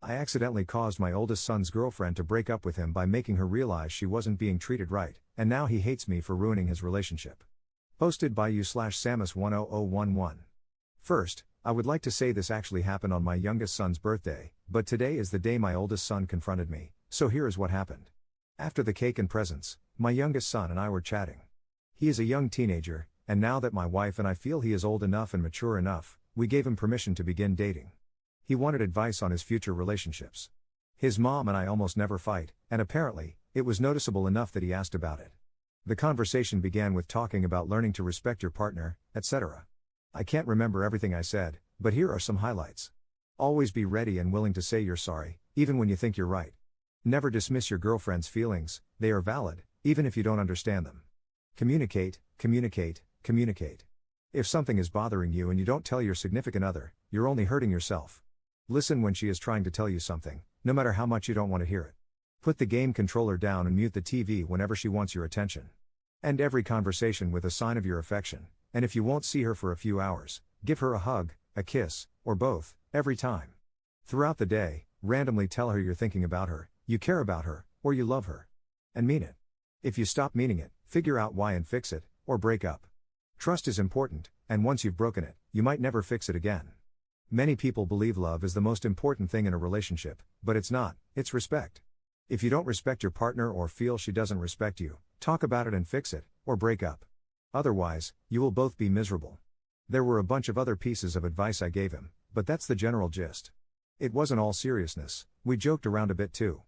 I accidentally caused my oldest son's girlfriend to break up with him by making her realize she wasn't being treated right, and now he hates me for ruining his relationship. Posted by u/Samus10011. First, I would like to say this actually happened on my youngest son's birthday, but today is the day my oldest son confronted me, so here is what happened. After the cake and presents, my youngest son and I were chatting. He is a young teenager, and now that my wife and I feel he is old enough and mature enough, we gave him permission to begin dating. He wanted advice on his future relationships. His mom and I almost never fight, and apparently, it was noticeable enough that he asked about it. The conversation began with talking about learning to respect your partner, etc. I can't remember everything I said, but here are some highlights. Always be ready and willing to say you're sorry, even when you think you're right. Never dismiss your girlfriend's feelings, they are valid, even if you don't understand them. Communicate, communicate, communicate. If something is bothering you and you don't tell your significant other, you're only hurting yourself. Listen when she is trying to tell you something, no matter how much you don't want to hear it. Put the game controller down and mute the TV whenever she wants your attention. End every conversation with a sign of your affection, and if you won't see her for a few hours, give her a hug, a kiss, or both, every time. Throughout the day, randomly tell her you're thinking about her, you care about her, or you love her. And mean it. If you stop meaning it, figure out why and fix it, or break up. Trust is important, and once you've broken it, you might never fix it again. Many people believe love is the most important thing in a relationship, but it's not, it's respect. If you don't respect your partner or feel she doesn't respect you, talk about it and fix it, or break up. Otherwise, you will both be miserable. There were a bunch of other pieces of advice I gave him, but that's the general gist. It wasn't all seriousness, we joked around a bit too.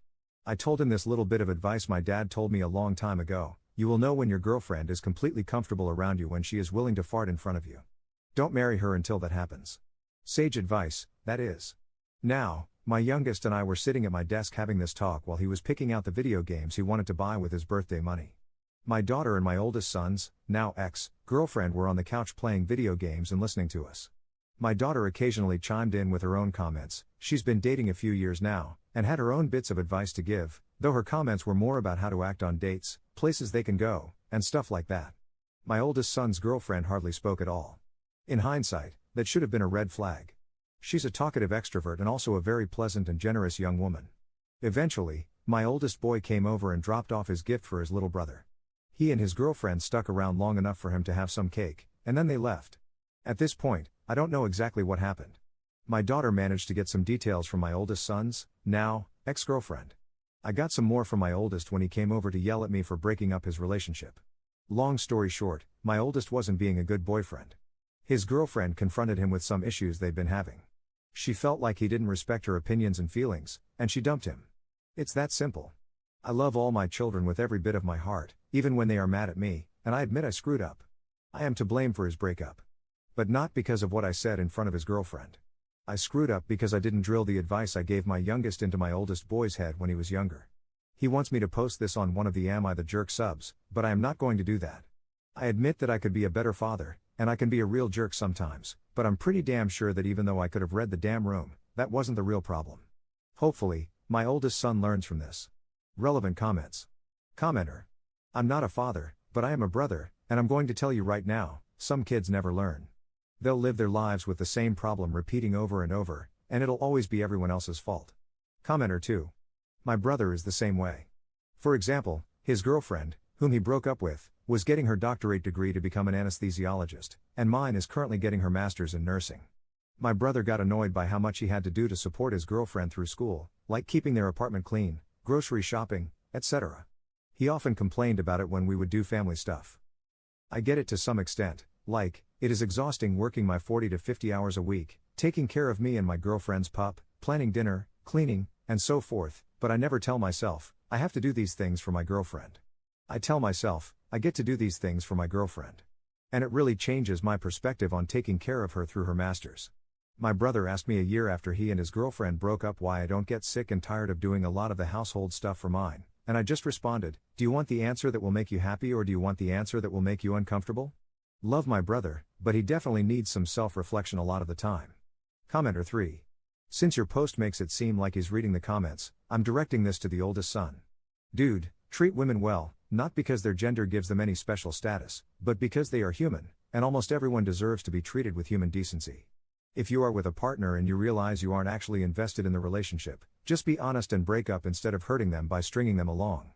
I told him this little bit of advice my dad told me a long time ago: you will know when your girlfriend is completely comfortable around you when she is willing to fart in front of you. Don't marry her until that happens. Sage advice, that is. Now, my youngest and I were sitting at my desk having this talk while he was picking out the video games he wanted to buy with his birthday money. My daughter and my oldest son's, now ex-girlfriend, were on the couch playing video games and listening to us. My daughter occasionally chimed in with her own comments. She's been dating a few years now, and had her own bits of advice to give, though her comments were more about how to act on dates, places they can go, and stuff like that. My oldest son's girlfriend hardly spoke at all. In hindsight, that should have been a red flag. She's a talkative extrovert and also a very pleasant and generous young woman. Eventually, my oldest boy came over and dropped off his gift for his little brother. He and his girlfriend stuck around long enough for him to have some cake, and then they left. At this point, I don't know exactly what happened. My daughter managed to get some details from my oldest son's, now, ex-girlfriend. I got some more from my oldest when he came over to yell at me for breaking up his relationship. Long story short, my oldest wasn't being a good boyfriend. His girlfriend confronted him with some issues they'd been having. She felt like he didn't respect her opinions and feelings, and she dumped him. It's that simple. I love all my children with every bit of my heart, even when they are mad at me, and I admit I screwed up. I am to blame for his breakup. But not because of what I said in front of his girlfriend. I screwed up because I didn't drill the advice I gave my youngest into my oldest boy's head when he was younger. He wants me to post this on one of the Am I the Jerk subs, but I am not going to do that. I admit that I could be a better father, and I can be a real jerk sometimes, but I'm pretty damn sure that even though I could have read the damn room, that wasn't the real problem. Hopefully, my oldest son learns from this. Relevant comments. Commenter. I'm not a father, but I am a brother, and I'm going to tell you right now, some kids never learn. They'll live their lives with the same problem repeating over and over, and it'll always be everyone else's fault. Commenter 2. My brother is the same way. For example, his girlfriend, whom he broke up with, was getting her doctorate degree to become an anesthesiologist, and mine is currently getting her master's in nursing. My brother got annoyed by how much he had to do to support his girlfriend through school, like keeping their apartment clean, grocery shopping, etc. He often complained about it when we would do family stuff. I get it to some extent, like, it is exhausting working my 40 to 50 hours a week, taking care of me and my girlfriend's pup, planning dinner, cleaning, and so forth, but I never tell myself, I have to do these things for my girlfriend. I tell myself, I get to do these things for my girlfriend. And it really changes my perspective on taking care of her through her masters. My brother asked me a year after he and his girlfriend broke up why I don't get sick and tired of doing a lot of the household stuff for mine, and I just responded, do you want the answer that will make you happy or do you want the answer that will make you uncomfortable? Love my brother, but he definitely needs some self-reflection a lot of the time. Commenter 3. Since your post makes it seem like he's reading the comments, I'm directing this to the oldest son. Dude, treat women well, not because their gender gives them any special status, but because they are human, and almost everyone deserves to be treated with human decency. If you are with a partner and you realize you aren't actually invested in the relationship, just be honest and break up instead of hurting them by stringing them along.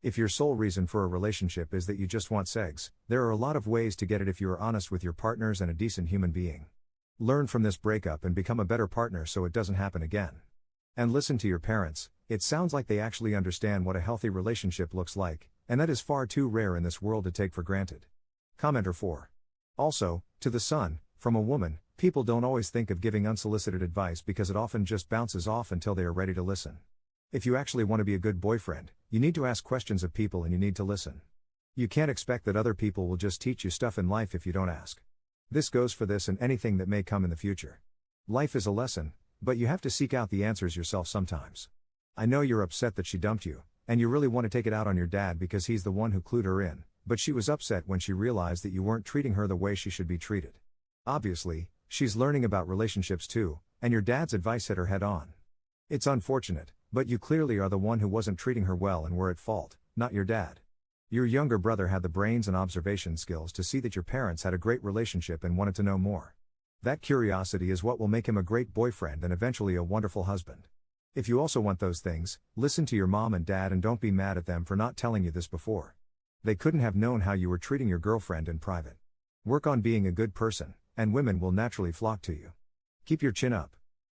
If your sole reason for a relationship is that you just want sex, there are a lot of ways to get it if you are honest with your partners and a decent human being. Learn from this breakup and become a better partner so it doesn't happen again. And listen to your parents. It sounds like they actually understand what a healthy relationship looks like, and that is far too rare in this world to take for granted. Commenter 4. Also, to the son, from a woman, people don't always think of giving unsolicited advice because it often just bounces off until they are ready to listen. If you actually want to be a good boyfriend, you need to ask questions of people and you need to listen. You can't expect that other people will just teach you stuff in life if you don't ask. This goes for this and anything that may come in the future. Life is a lesson, but you have to seek out the answers yourself sometimes. I know you're upset that she dumped you, and you really want to take it out on your dad because he's the one who clued her in, but she was upset when she realized that you weren't treating her the way she should be treated. Obviously, she's learning about relationships too, and your dad's advice hit her head on. It's unfortunate, but you clearly are the one who wasn't treating her well and were at fault, not your dad. Your younger brother had the brains and observation skills to see that your parents had a great relationship and wanted to know more. That curiosity is what will make him a great boyfriend and eventually a wonderful husband. If you also want those things, listen to your mom and dad and don't be mad at them for not telling you this before. They couldn't have known how you were treating your girlfriend in private. Work on being a good person, and women will naturally flock to you. Keep your chin up.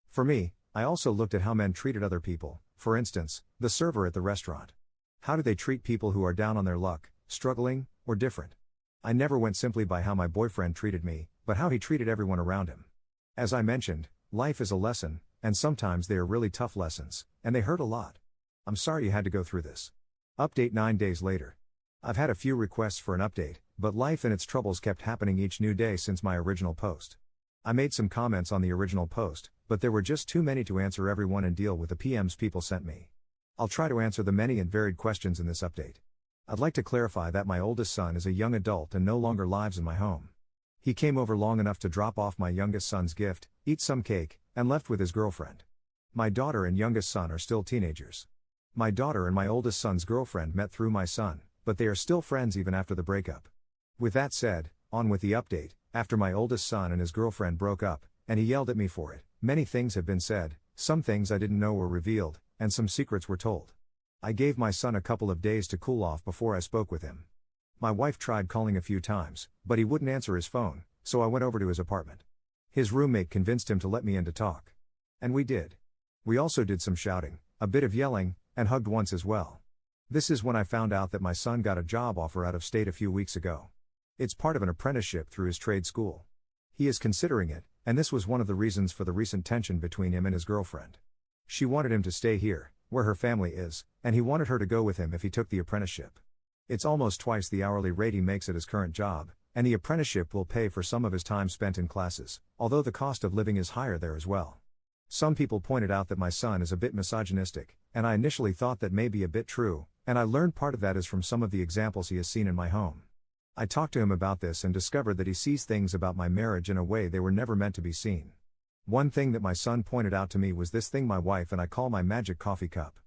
For me, I also looked at how men treated other people, for instance, the server at the restaurant. How do they treat people who are down on their luck, struggling, or different? I never went simply by how my boyfriend treated me, but how he treated everyone around him. As I mentioned, life is a lesson, and sometimes they are really tough lessons, and they hurt a lot. I'm sorry you had to go through this. Update 9 days later. I've had a few requests for an update, but life and its troubles kept happening each new day since my original post. I made some comments on the original post, but there were just too many to answer everyone and deal with the PMs people sent me. I'll try to answer the many and varied questions in this update. I'd like to clarify that my oldest son is a young adult and no longer lives in my home. He came over long enough to drop off my youngest son's gift, eat some cake, and left with his girlfriend. My daughter and youngest son are still teenagers. My daughter and my oldest son's girlfriend met through my son, but they are still friends even after the breakup. With that said, on with the update. After my oldest son and his girlfriend broke up, and he yelled at me for it, many things have been said, some things I didn't know were revealed, and some secrets were told. I gave my son a couple of days to cool off before I spoke with him. My wife tried calling a few times, but he wouldn't answer his phone, so I went over to his apartment. His roommate convinced him to let me in to talk. And we did. We also did some shouting, a bit of yelling, and hugged once as well. This is when I found out that my son got a job offer out of state a few weeks ago. It's part of an apprenticeship through his trade school. He is considering it, and this was one of the reasons for the recent tension between him and his girlfriend. She wanted him to stay here, where her family is, and he wanted her to go with him if he took the apprenticeship. It's almost twice the hourly rate he makes at his current job, and the apprenticeship will pay for some of his time spent in classes, although the cost of living is higher there as well. Some people pointed out that my son is a bit misogynistic, and I initially thought that may be a bit true, and I learned part of that is from some of the examples he has seen in my home. I talked to him about this and discovered that he sees things about my marriage in a way they were never meant to be seen. One thing that my son pointed out to me was this thing my wife and I call my magic coffee cup.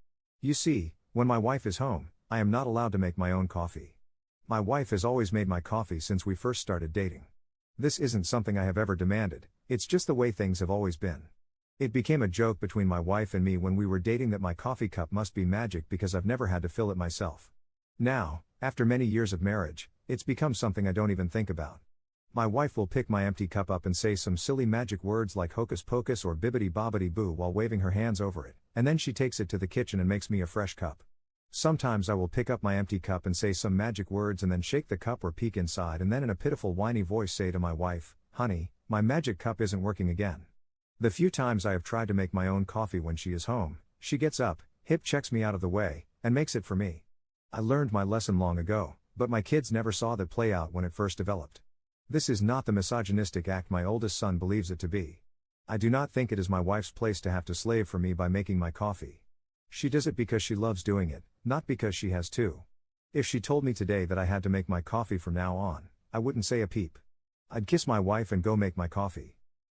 You see, when my wife is home, I am not allowed to make my own coffee. My wife has always made my coffee since we first started dating. This isn't something I have ever demanded, it's just the way things have always been. It became a joke between my wife and me when we were dating that my coffee cup must be magic because I've never had to fill it myself. Now, after many years of marriage, it's become something I don't even think about. My wife will pick my empty cup up and say some silly magic words like hocus pocus or bibbidi bobbidi boo while waving her hands over it, and then she takes it to the kitchen and makes me a fresh cup. Sometimes I will pick up my empty cup and say some magic words and then shake the cup or peek inside and then in a pitiful whiny voice say to my wife, "Honey, my magic cup isn't working again." The few times I have tried to make my own coffee when she is home, she gets up, hip checks me out of the way, and makes it for me. I learned my lesson long ago, but my kids never saw that play out when it first developed. This is not the misogynistic act my oldest son believes it to be. I do not think it is my wife's place to have to slave for me by making my coffee. She does it because she loves doing it, not because she has to. If she told me today that I had to make my coffee from now on, I wouldn't say a peep. I'd kiss my wife and go make my coffee.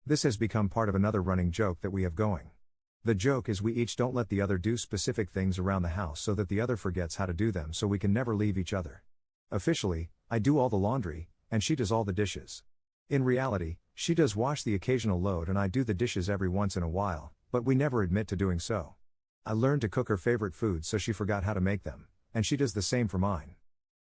This has become part of another running joke that we have going. The joke is we each don't let the other do specific things around the house so that the other forgets how to do them so we can never leave each other. Officially, I do all the laundry, and she does all the dishes. In reality, She does wash the occasional load and I do the dishes every once in a while, but we never admit to doing so. I learned to cook her favorite foods so she forgot how to make them, and she does the same for mine.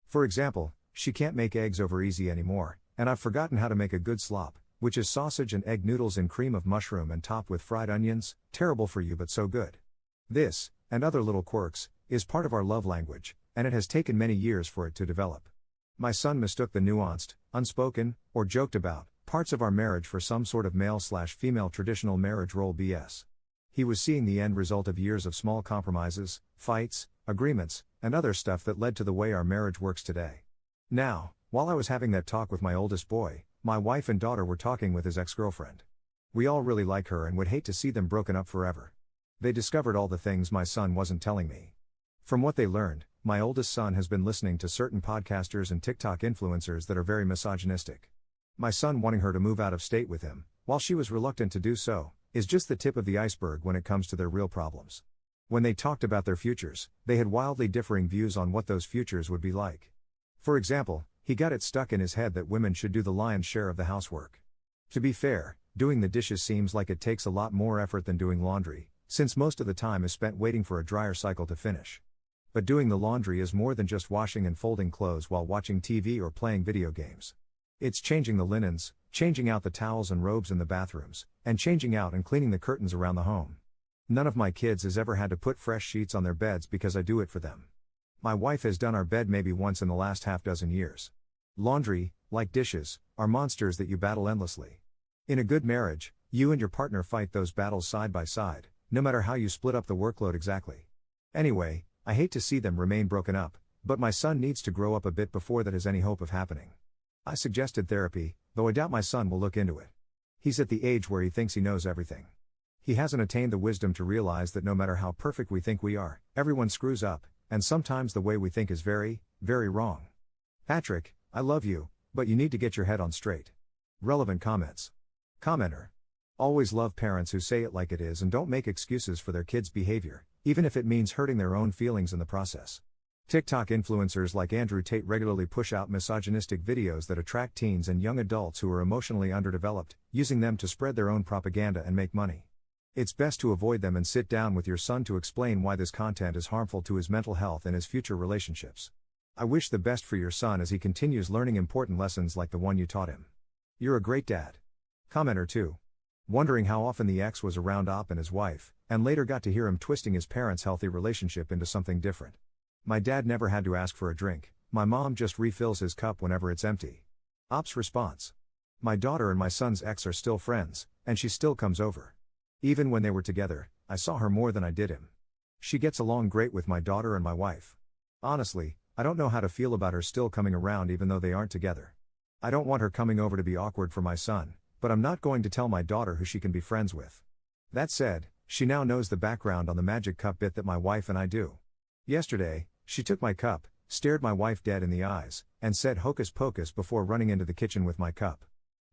For example, she can't make eggs over easy anymore, and I've forgotten how to make a good slop, which is sausage and egg noodles in cream of mushroom and topped with fried onions, terrible for you but so good. This, and other little quirks, is part of our love language, and it has taken many years for it to develop. My son mistook the nuanced, unspoken, or joked about, parts of our marriage for some sort of male/female traditional marriage role BS. He was seeing the end result of years of small compromises, fights, agreements, and other stuff that led to the way our marriage works today. Now, while I was having that talk with my oldest boy, my wife and daughter were talking with his ex-girlfriend. We all really like her and would hate to see them broken up forever. They discovered all the things my son wasn't telling me. From what they learned, my oldest son has been listening to certain podcasters and TikTok influencers that are very misogynistic. My son wanting her to move out of state with him, while she was reluctant to do so, is just the tip of the iceberg when it comes to their real problems. When they talked about their futures, they had wildly differing views on what those futures would be like. For example, he got it stuck in his head that women should do the lion's share of the housework. To be fair, doing the dishes seems like it takes a lot more effort than doing laundry, since most of the time is spent waiting for a dryer cycle to finish. But doing the laundry is more than just washing and folding clothes while watching TV or playing video games. It's changing the linens, changing out the towels and robes in the bathrooms, and changing out and cleaning the curtains around the home. None of my kids has ever had to put fresh sheets on their beds because I do it for them. My wife has done our bed maybe once in the last half dozen years. Laundry, like dishes, are monsters that you battle endlessly. In a good marriage, you and your partner fight those battles side by side, no matter how you split up the workload exactly. Anyway, I hate to see them remain broken up, but my son needs to grow up a bit before that has any hope of happening. I suggested therapy, though I doubt my son will look into it. He's at the age where he thinks he knows everything. He hasn't attained the wisdom to realize that no matter how perfect we think we are, everyone screws up, and sometimes the way we think is very, very wrong. Patrick, I love you, but you need to get your head on straight. Relevant comments. Commenter. Always love parents who say it like it is and don't make excuses for their kids' behavior, even if it means hurting their own feelings in the process. TikTok influencers like Andrew Tate regularly push out misogynistic videos that attract teens and young adults who are emotionally underdeveloped, using them to spread their own propaganda and make money. It's best to avoid them and sit down with your son to explain why this content is harmful to his mental health and his future relationships. I wish the best for your son as he continues learning important lessons like the one you taught him. You're a great dad. Commenter 2. Wondering how often the ex was around Op and his wife, and later got to hear him twisting his parents' healthy relationship into something different. My dad never had to ask for a drink, my mom just refills his cup whenever it's empty. Op's response. My daughter and my son's ex are still friends, and she still comes over. Even when they were together, I saw her more than I did him. She gets along great with my daughter and my wife. Honestly, I don't know how to feel about her still coming around even though they aren't together. I don't want her coming over to be awkward for my son, but I'm not going to tell my daughter who she can be friends with. That said, she now knows the background on the magic cup bit that my wife and I do. Yesterday, she took my cup, stared my wife dead in the eyes, and said hocus pocus before running into the kitchen with my cup.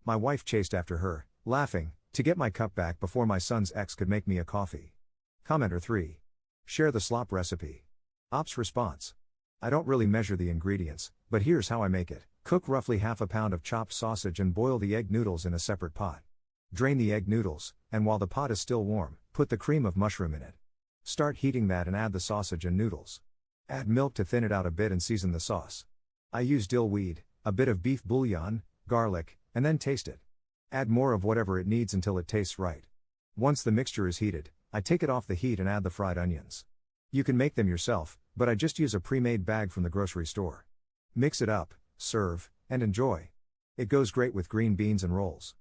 My wife chased after her, laughing, to get my cup back before my son's ex could make me a coffee. Commenter 3. Share the slop recipe. Op's response. I don't really measure the ingredients, but here's how I make it. Cook roughly half a pound of chopped sausage and boil the egg noodles in a separate pot. Drain the egg noodles, and while the pot is still warm, put the cream of mushroom in it. Start heating that and add the sausage and noodles. Add milk to thin it out a bit and season the sauce. I use dill weed, a bit of beef bouillon, garlic, and then taste it. Add more of whatever it needs until it tastes right. Once the mixture is heated, I take it off the heat and add the fried onions. You can make them yourself, but I just use a pre-made bag from the grocery store. Mix it up, serve, and enjoy. It goes great with green beans and rolls.